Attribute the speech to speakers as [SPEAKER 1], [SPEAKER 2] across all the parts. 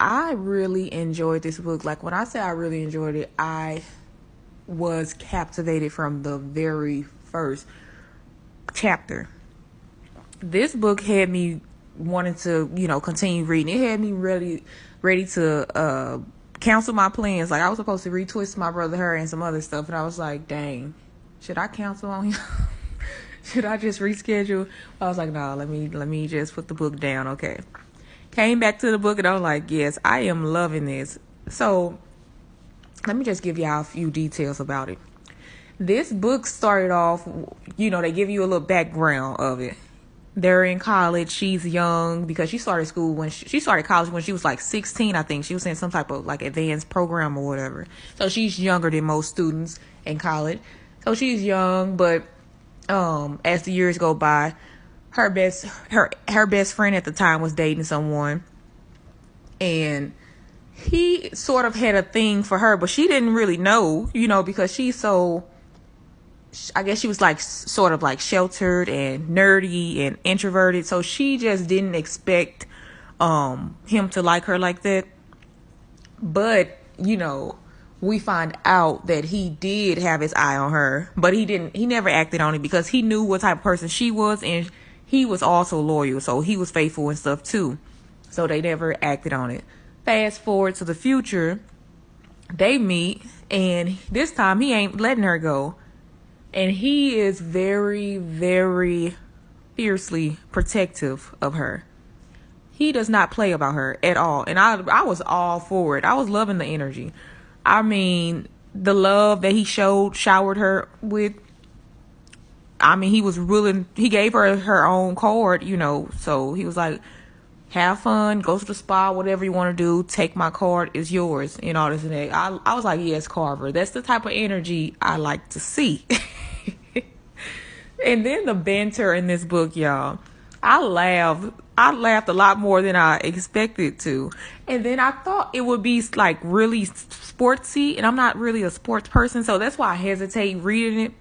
[SPEAKER 1] I really enjoyed this book. Like, when I say I really enjoyed it, I was captivated from the very first chapter. This book had me wanting to, continue reading. It had me ready to cancel my plans. Like, I was supposed to retwist my brother, her, and some other stuff, and I was like, dang, should I cancel on him? Should I just reschedule? I was like, no, let me just put the book down. Okay. Came back to the book, and I was like, yes, I am loving this. So let me just give y'all a few details about it. This book started off, they give you a little background of it. They're in college. She's young because she started school when she started college when she was like 16, I think. She was in some type of like advanced program or whatever. So she's younger than most students in college. So she's young, but as the years go by, her best friend at the time was dating someone, and he sort of had a thing for her, but she didn't really know, because she's so, I guess she was like sort of like sheltered and nerdy and introverted, so she just didn't expect him to like her like that. But we find out that he did have his eye on her, but he never acted on it because he knew what type of person she was, and he was also loyal, so he was faithful and stuff too. So they never acted on it. Fast forward to the future, they meet, and this time he ain't letting her go. And he is very, very fiercely protective of her. He does not play about her at all. And I was all for it. I was loving the energy. I mean, the love that he showered her with. I mean, he gave her her own card, so he was like, have fun, go to the spa, whatever you want to do, take my card, it's yours, and all this and that. I was like, yes, Carver, that's the type of energy I like to see. And then the banter in this book, y'all, I laughed a lot more than I expected to. And then I thought it would be like really sportsy, and I'm not really a sports person, so that's why I hesitate reading it.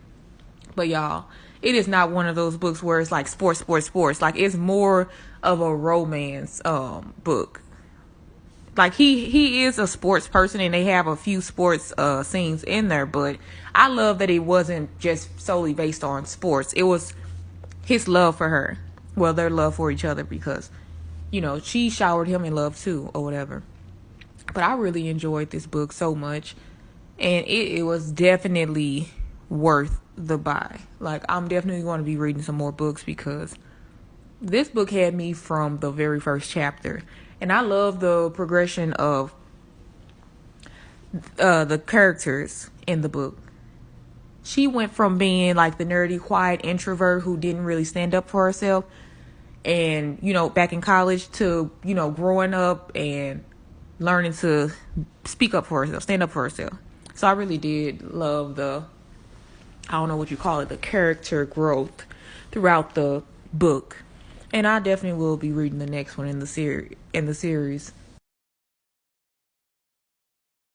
[SPEAKER 1] But y'all, it is not one of those books where it's like sports. Like, it's more of a romance book. Like, he is a sports person, and they have a few sports scenes in there, but I love that it wasn't just solely based on sports. It was his love for her. Well, their love for each other, because she showered him in love too, or whatever. But I really enjoyed this book so much, and it was definitely worth the buy. Like, I'm definitely going to be reading some more books, because this book had me from the very first chapter. And I love the progression of the characters in the book. She went from being like the nerdy, quiet introvert who didn't really stand up for herself, and back in college, to growing up and learning to speak up for herself, stand up for herself. So I really did love I don't know what you call it, the character growth throughout the book. And I definitely will be reading the next one in the series.